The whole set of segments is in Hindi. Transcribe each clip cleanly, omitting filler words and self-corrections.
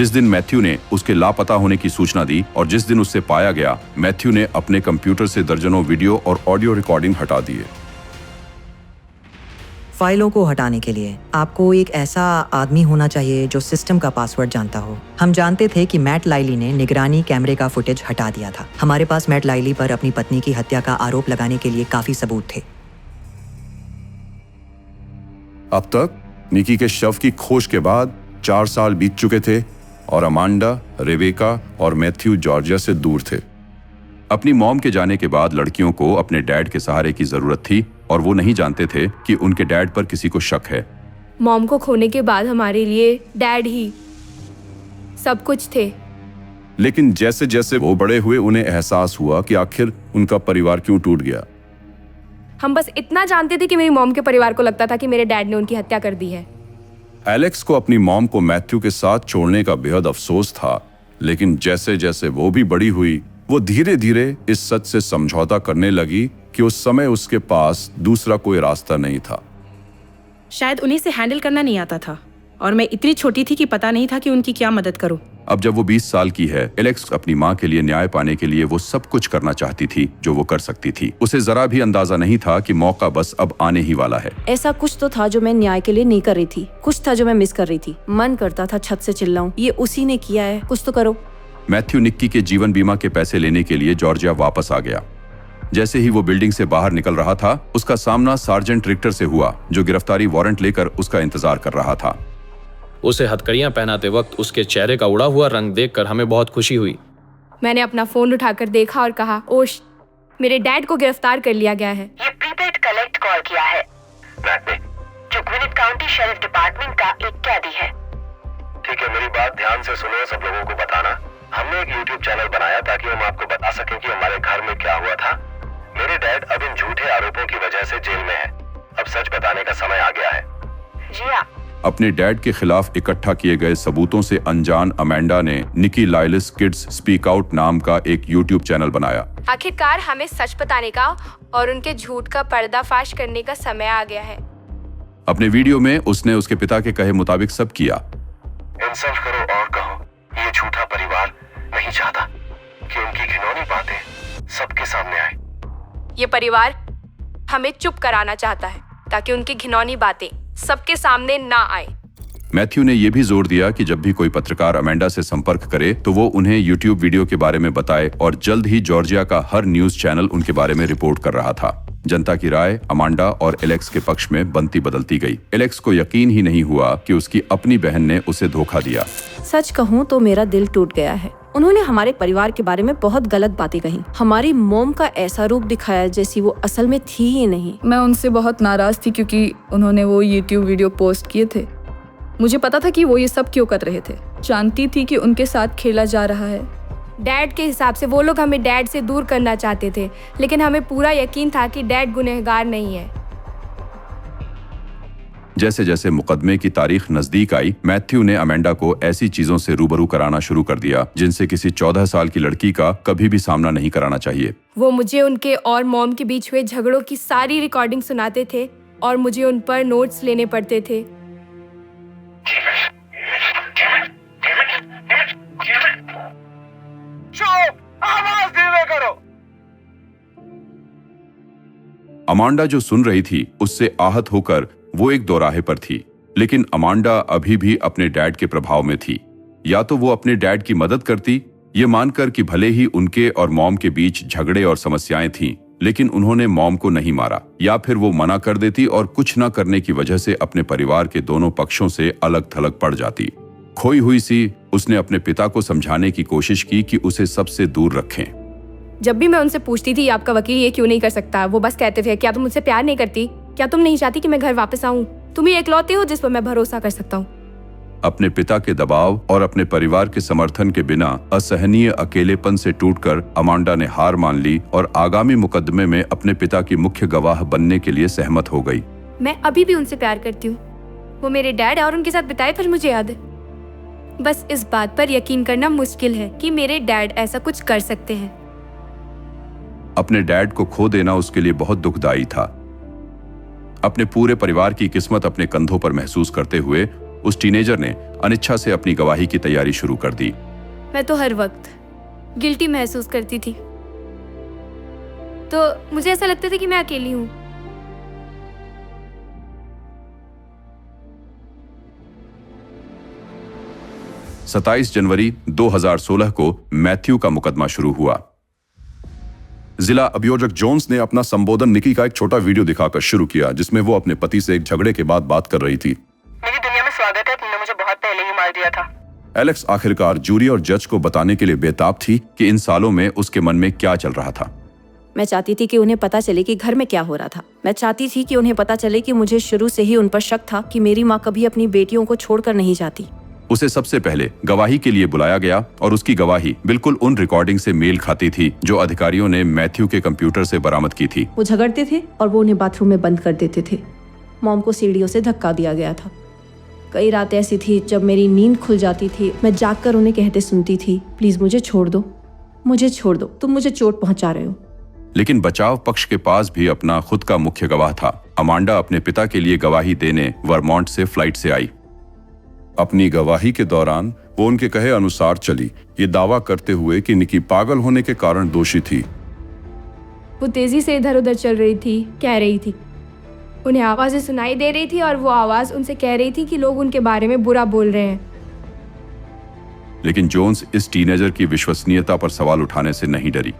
जिस दिन मैथ्यू ने उसके लापता होने की सूचना दी और जिस दिन उससे पाया गया, मैथ्यू ने अपने कंप्यूटर से दर्जनों वीडियो और ऑडियो रिकॉर्डिंग हटा दिए। फाइलों को हटाने के लिए आपको एक ऐसा आदमी होना चाहिए जो सिस्टम का पासवर्ड जानता हो। हम जानते थे कि मैट लाइली ने निगरानी कैमरे का फुटेज हटा दिया था। हमारे पास मैट लाइली पर अपनी पत्नी की हत्या का आरोप लगाने के लिए काफी सबूत थे। अब तक निकी के शव की खोज के बाद 4 साल बीत चुके थे और अमांडा, रेबेका और मैथ्यू जॉर्जिया से दूर थे। अपनी मॉम के जाने के बाद लड़कियों को अपने डैड के सहारे की जरूरत थी और वो नहीं जानते थे कि उनके डैड पर किसी को शक है। मॉम को खोने के बाद हमारे लिए डैड ही सब कुछ थे। लेकिन जैसे जैसे वो बड़े हुए, उन्हें एहसास हुआ कि आखिर उनका परिवार क्यों टूट गया। हम बस इतना जानते थे कि मेरी मॉम के परिवार को लगता था कि मेरे डैड ने उनकी हत्या कर दी है। एलेक्स को अपनी मॉम को मैथ्यू के साथ छोड़ने का बेहद अफसोस था, लेकिन जैसे जैसे वो भी बड़ी हुई, वो धीरे धीरे इस सच से समझौता करने लगी कि उस समय उसके पास दूसरा कोई रास्ता नहीं था। शायद उन्हें से हैंडल करना नहीं आता था और मैं इतनी छोटी थी कि पता नहीं था कि उनकी क्या मदद करूं। अब जब वो 20 साल की है, एलेक्स अपनी माँ के लिए न्याय पाने के लिए वो सब कुछ करना चाहती थी जो वो कर सकती थी। उसे जरा भी अंदाजा नहीं था कि मौका बस अब आने ही वाला है। ऐसा कुछ तो था जो मैं न्याय के लिए नहीं कर रही थी, कुछ था जो मैं मिस कर रही थी। मन करता था छत से चिल्लाऊं, ये उसी ने किया है, कुछ तो करो। मैथ्यू निक्की के जीवन बीमा के पैसे लेने के लिए जॉर्जिया वापस आ गया। जैसे ही वो बिल्डिंग से बाहर निकल रहा था, उसका सामना सार्जेंट रिक्टर से हुआ, जो गिरफ्तारी वारंट लेकर उसका इंतजार कर रहा था। उसे हथकड़ियां पहनाते वक्त उसके चेहरे का उड़ा हुआ रंग देखकर हमें बहुत खुशी हुई। मैंने अपना फोन उठाकर देखा और कहा, ओश, मेरे डैड को गिरफ्तार कर लिया गया है। ये प्रीपेड कलेक्ट कॉल किया है मैट ने, जो ग्विनेथ काउंटी शेरिफ डिपार्टमेंट का एक कैदी है। ठीक है, मेरी बात ध्यान से सुनो, सब लोगों को बताना। हमने एक YouTube चैनल बनाया ताकि हम आपको बता सकें कि हमारे घर में क्या हुआ था। मेरे डैड अब इन झूठे आरोपों की वजह से जेल में है। अब सच बताने का समय आ गया है। जी हाँ। अपने डैड के खिलाफ इकट्ठा किए गए सबूतों से अनजान अमेंडा ने निकी लाइलिस किड्स स्पीक आउट नाम का एक YouTube चैनल बनाया। आखिरकार हमें सच बताने का और उनके झूठ का पर्दाफाश करने का समय आ गया है। अपने वीडियो में उसने उसके पिता के कहे मुताबिक सब किया। इंसल्ट करो और कहो, ये झूठा परिवार नहीं चाहता कि उनकी घिनौनी बातें सबके सामने आए। ये परिवार हमें चुप कराना चाहता है ताकि उनकी घिनौनी बातें सबके सामने ना आए। मैथ्यू ने यह भी जोर दिया कि जब भी कोई पत्रकार अमेंडा से संपर्क करे तो वो उन्हें YouTube वीडियो के बारे में बताए और जल्द ही जॉर्जिया का हर न्यूज चैनल उनके बारे में रिपोर्ट कर रहा था। जनता की राय अमांडा और एलेक्स के पक्ष में बनती बदलती गई। एलेक्स को यकीन ही नहीं हुआ कि उसकी अपनी बहन ने उसे धोखा दिया। सच कहूँ तो मेरा दिल टूट गया है। उन्होंने हमारे परिवार के बारे में बहुत गलत बातें कही। हमारी मोम का ऐसा रूप दिखाया जैसी वो असल में थी ही नहीं। मैं उनसे बहुत नाराज थी क्योंकि उन्होंने वो YouTube वीडियो पोस्ट किए थे। मुझे पता था कि वो ये सब क्यों कर रहे थे। जानती थी कि उनके साथ खेला जा रहा है। डैड के हिसाब से वो लोग हमें डैड से दूर करना चाहते थे, लेकिन हमें पूरा यकीन था कि डैड गुनहगार नहीं है। जैसे जैसे मुकदमे की तारीख नजदीक आई, मैथ्यू ने अमेंडा को ऐसी चीजों से रूबरू कराना शुरू कर दिया जिनसे किसी 14 साल की लड़की का कभी भी सामना नहीं कराना चाहिए। वो मुझे उनके और मॉम के बीच हुए झगड़ों की सारी रिकॉर्डिंग सुनाते थे और मुझे उन पर नोट्स लेने पड़ते थे। आवाज धीरे करो। अमांडा जो सुन रही थी उससे आहत होकर वो एक दोराहे पर थी, लेकिन अमांडा अभी भी अपने डैड के प्रभाव में थी। या तो वो अपने डैड की मदद करती, ये मानकर कि भले ही उनके और मॉम के बीच झगड़े और समस्याएं थीं, लेकिन उन्होंने मॉम को नहीं मारा, या फिर वो मना कर देती और कुछ न करने की वजह से अपने परिवार के दोनों पक्षों से अलग थलग पड़ जाती। खोई हुई सी उसने अपने पिता को समझाने की कोशिश की कि उसे सबसे दूर रखें। जब भी मैं उनसे पूछती थी आपका वकील ये क्यों नहीं कर सकता, वो बस कहते थे क्या तुम मुझसे प्यार नहीं करती, क्या तुम नहीं चाहती कि मैं घर वापस आऊं, तुम ही इकलौते हो जिस पर मैं भरोसा कर सकता हूँ। अपने पिता के दबाव और अपने परिवार के समर्थन के बिना असहनीय अकेलेपन से टूटकर अमांडा ने हार मान ली और आगामी मुकदमे में अपने पिता की मुख्य गवाह बनने के लिए सहमत हो गई। मैं अभी भी उनसे प्यार करती हूँ। वो मेरे डैड और उनके साथ बिताए पल मुझे याद है। बस इस बात पर यकीन करना मुश्किल है कि मेरे डैड ऐसा कुछ कर सकते हैं। अपने डैड को खो देना उसके लिए बहुत दुखदाई था। अपने पूरे परिवार की किस्मत अपने कंधों पर महसूस करते हुए उस टीनेजर ने अनिच्छा से अपनी गवाही की तैयारी शुरू कर दी। मैं तो हर वक्त गिल्टी महसूस करती थी, तो मुझे ऐसा लगता था कि मैं अकेली हूँ। सत्ताईस जनवरी 2016 को मैथ्यू का मुकदमा शुरू हुआ। जिला अभियोजक जोन्स ने अपना संबोधन निकी का एक छोटा वीडियो दिखाकर शुरू किया, जिसमें वो अपने पति से एक झगड़े के बाद बात कर रही थी। मेरी दुनिया में स्वागत है, तुमने मुझे बहुत पहले ही मार दिया था। एलेक्स आखिरकार जूरी और जज को बताने के लिए बेताब थी कि इन सालों में उसके मन में क्या चल रहा था। मैं चाहती थी कि उन्हें पता चले कि घर में क्या हो रहा था। मैं चाहती थी कि उन्हें पता चले कि मुझे शुरू से ही उन पर शक था कि मेरी माँ कभी अपनी बेटियों को छोड़कर नहीं जाती। उसे सबसे पहले गवाही के लिए बुलाया गया और उसकी गवाही बिल्कुल उन रिकॉर्डिंग से मेल खाती थी जो अधिकारियों ने मैथ्यू के कंप्यूटर से बरामद की थी। वो झगड़ते थे और वो उन्हें बाथरूम में बंद कर देते थे। मॉम को सीढ़ियों से धक्का दिया गया था। कई रातें ऐसी थी जब मेरी नींद खुल जाती थी, मैं जागकर उन्हें कहते सुनती थी, प्लीज मुझे छोड़ दो, मुझे छोड़ दो, तुम मुझे चोट पहुंचा रहे हो। लेकिन बचाव पक्ष के पास भी अपना खुद का मुख्य गवाह था। अमांडा अपने पिता के लिए गवाही देने वर्मोंट से फ्लाइट से आई। अपनी गवाही के दौरान वो उनके कहे अनुसार चली, ये दावा करते हुए कि निकी पागल होने के कारण दोषी थी। वो तेजी से इधर उधर चल रही थी, कह रही थी, उन्हें आवाजें सुनाई दे रही थी और वो आवाज उनसे कह रही थी कि लोग उनके बारे में बुरा बोल रहे हैं। लेकिन जोन्स इस टीनेजर की विश्वसनीयता पर सवाल उठाने से नहीं डरी।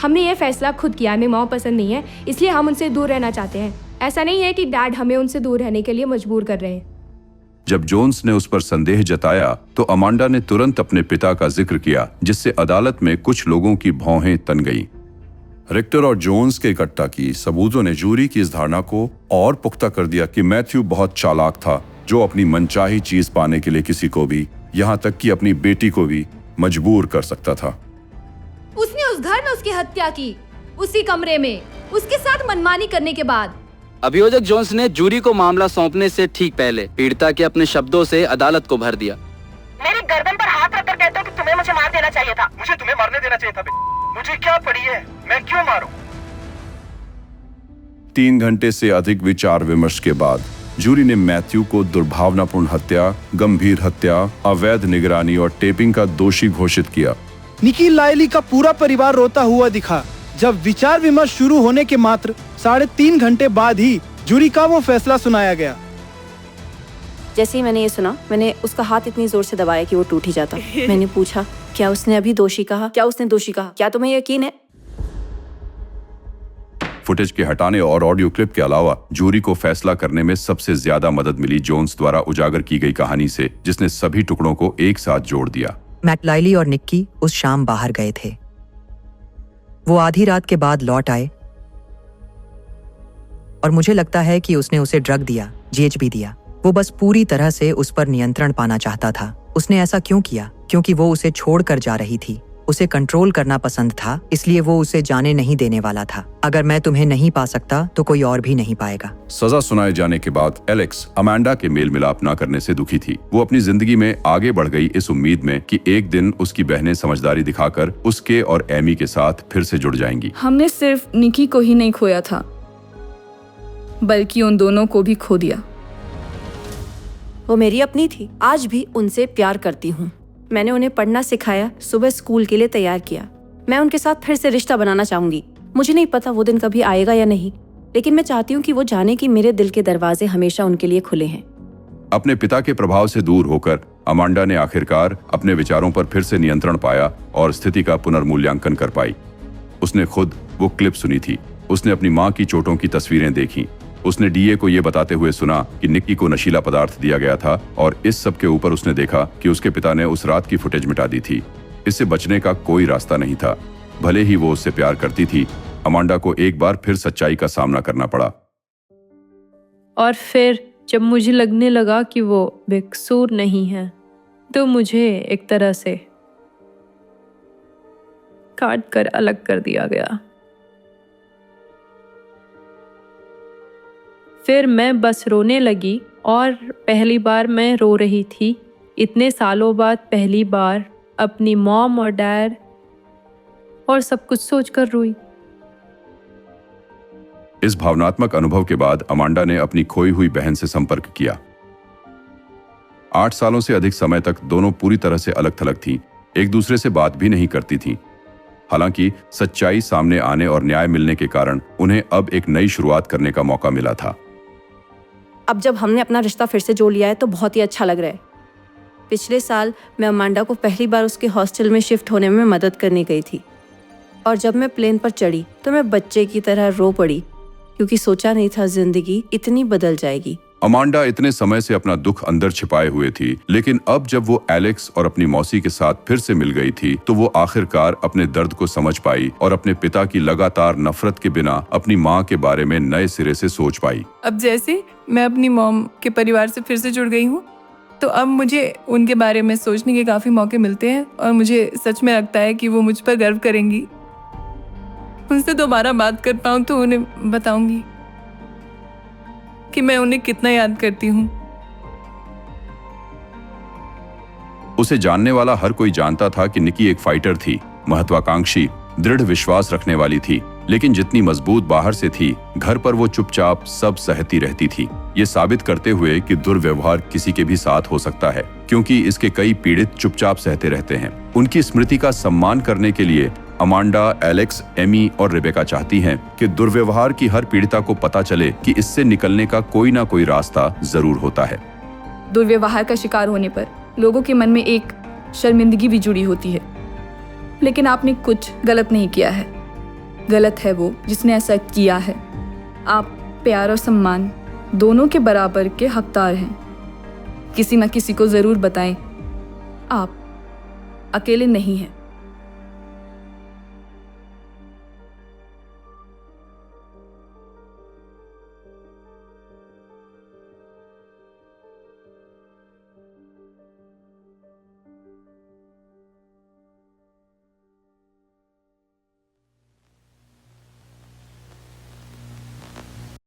हमने ये फैसला खुद किया, हमें मॉम पसंद नहीं है, इसलिए हम उनसे दूर रहना चाहते हैं। ऐसा नहीं है कि डैड हमें उनसे दूर रहने के लिए मजबूर कर रहे हैं। जब जोन्स ने उस पर संदेह जताया तो अमांडा ने तुरंत अपने पिता का जिक्र किया, जिससे अदालत में कुछ लोगों की भौहें तन गईं। रिक्टर और जोन्स के इकट्ठा की सबूतों ने जूरी की इस धारणा को और पुख्ता कर दिया कि मैथ्यू बहुत चालाक था, जो अपनी मनचाही चीज पाने के लिए किसी को भी, यहाँ तक कि अपनी बेटी को भी मजबूर कर सकता था। उसने उस घर में उसकी हत्या की, उसी कमरे में, उसके साथ मनमानी करने के बाद। अभियोजक जोन्स ने जूरी को मामला सौंपने से ठीक पहले पीड़िता के अपने शब्दों से अदालत को भर दिया। मेरी गर्दन पर हाथ रखकर कहते हो कि तुम्हें मुझे मार देना चाहिए था। मुझे तुम्हें मारने देना चाहिए था। मुझे क्या पड़ी है, मैं क्यों मारूं? 3 घंटे से अधिक विचार विमर्श के बाद जूरी ने मैथ्यू को दुर्भावनापूर्ण हत्या, गंभीर हत्या, अवैध निगरानी और टेपिंग का दोषी घोषित किया। निकी लाइली का पूरा परिवार रोता हुआ दिखा जब विचार विमर्श शुरू होने के मात्र 3.5 घंटे बाद ही जूरी का वो फैसला सुनाया गया। जैसे ही मैंने ये सुना, मैंने उसका हाथ इतनी जोर से दबाया कि वो टूट ही जाता। मैंने पूछा, क्या उसने अभी दोषी कहा? क्या उसने दोषी कहा? क्या तुम्हें यकीन है? फुटेज के हटाने और ऑडियो क्लिप के अलावा जूरी को फैसला करने में सबसे ज्यादा मदद मिली जोन्स द्वारा उजागर की गई कहानी से, जिसने सभी टुकड़ों को एक साथ जोड़ दिया। मैट लाइली और निक्की उस शाम बाहर गए थे। वो आधी रात के बाद लौट आए और मुझे लगता है कि उसने उसे ड्रग दिया, GHB दिया। वो बस पूरी तरह से उस पर नियंत्रण पाना चाहता था। उसने ऐसा क्यों किया? क्योंकि वो उसे छोड़कर जा रही थी। उसे कंट्रोल करना पसंद था, इसलिए वो उसे जाने नहीं देने वाला था। अगर मैं तुम्हें नहीं पा सकता तो कोई और भी नहीं पाएगा। सजा सुनाए जाने के बाद एलेक्स अमांडा के मेल मिलाप न करने से दुखी थी। वो अपनी जिंदगी में आगे बढ़ गई इस उम्मीद में कि एक दिन उसकी बहनें समझदारी दिखाकर उसके और एमी के साथ फिर से जुड़ जाएंगी। हमने सिर्फ निकी को ही नहीं खोया था, बल्कि उन दोनों को भी खो दिया। वो मेरी अपनी थी, आज भी उनसे प्यार करती हूँ। मैंने उन्हें पढ़ना सिखाया, सुबह स्कूल के लिए तैयार किया। मैं उनके साथ फिर से रिश्ता बनाना चाहूंगी। मुझे नहीं पता वो दिन कभी आएगा या नहीं, लेकिन मैं चाहती हूँ कि वो जाने कि मेरे दिल के दरवाजे हमेशा उनके लिए खुले हैं। अपने पिता के प्रभाव से दूर होकर अमांडा ने आखिरकार अपने विचारों पर फिर से नियंत्रण पाया और स्थिति का पुनर्मूल्यांकन कर पाई। उसने खुद वो क्लिप सुनी थी। उसने अपनी माँ की चोटों की तस्वीरें देखी। उसने डीए को यह बताते हुए सुना कि निक्की को नशीला पदार्थ दिया गया था और इस सब के ऊपर उसने देखा कि उसके पिता ने उस रात की फुटेज मिटा दी थी। इससे बचने का कोई रास्ता नहीं था। भले ही वो उससे प्यार करती थी, अमांडा को एक बार फिर सच्चाई का सामना करना पड़ा। और फिर जब मुझे लगने लगा कि वो बेकसूर नहीं है, तो मुझे एक तरह से काट कर अलग कर दिया गया। फिर मैं बस रोने लगी और पहली बार मैं रो रही थी। इतने सालों बाद पहली बार अपनी मॉम और डैड और सब कुछ सोचकर रोई। इस भावनात्मक अनुभव के बाद अमांडा ने अपनी खोई हुई बहन से संपर्क किया। 8 सालों से अधिक समय तक दोनों पूरी तरह से अलग थलग थीं, एक दूसरे से बात भी नहीं करती थीं। हालांकि सच्चाई सामने आने और न्याय मिलने के कारण उन्हें अब एक नई शुरुआत करने का मौका मिला था। अब जब हमने अपना रिश्ता फिर से जोड़ लिया है तो बहुत ही अच्छा लग रहा है। पिछले साल मैं अमांडा को पहली बार उसके हॉस्टल में शिफ्ट होने में मदद करने गई थी और जब मैं प्लेन पर चढ़ी तो मैं बच्चे की तरह रो पड़ी क्योंकि सोचा नहीं था जिंदगी इतनी बदल जाएगी। अमांडा इतने समय से अपना दुख अंदर छिपाए हुए थी, लेकिन अब जब वो एलेक्स और अपनी मौसी के साथ फिर से मिल गई थी तो वो आखिरकार अपने दर्द को समझ पाई और अपने पिता की लगातार नफरत के बिना अपनी माँ के बारे में नए सिरे से सोच पाई। अब जैसे मैं अपनी मॉम के परिवार से फिर से जुड़ गई हूँ तो अब मुझे उनके बारे में सोचने के काफी मौके मिलते हैं और मुझे सच में लगता है कि वो मुझ पर गर्व करेंगी। उनसे दोबारा बात कर पाऊँ तो उन्हें बताऊंगी कि मैं उन्हें कितना याद करती हूँ। उसे जानने वाला हर कोई जानता था कि निकी एक फाइटर थी, महत्वाकांक्षी, दृढ़ विश्वास रखने वाली थी, लेकिन जितनी मजबूत बाहर से थी, घर पर वो चुपचाप सब सहती रहती थी, ये साबित करते हुए कि दुर्व्यवहार किसी के भी साथ हो सकता है, क्योंकि इसके कई पीड़ित चुपचाप सहते रहते हैं। उनकी स्मृति का सम्मान करने के लिए अमांडा, एलेक्स, एमी और रेबेका चाहती हैं कि दुर्व्यवहार की हर पीड़िता को पता चले कि इससे निकलने का कोई ना कोई रास्ता जरूर होता है। दुर्व्यवहार का शिकार होने पर लोगों के मन में एक शर्मिंदगी भी जुड़ी होती है, लेकिन आपने कुछ गलत नहीं किया है। गलत है वो जिसने ऐसा किया है। आप प्यार और सम्मान दोनों के बराबर के हकदार हैं। किसी न किसी को जरूर बताएं, आप अकेले नहीं हैं।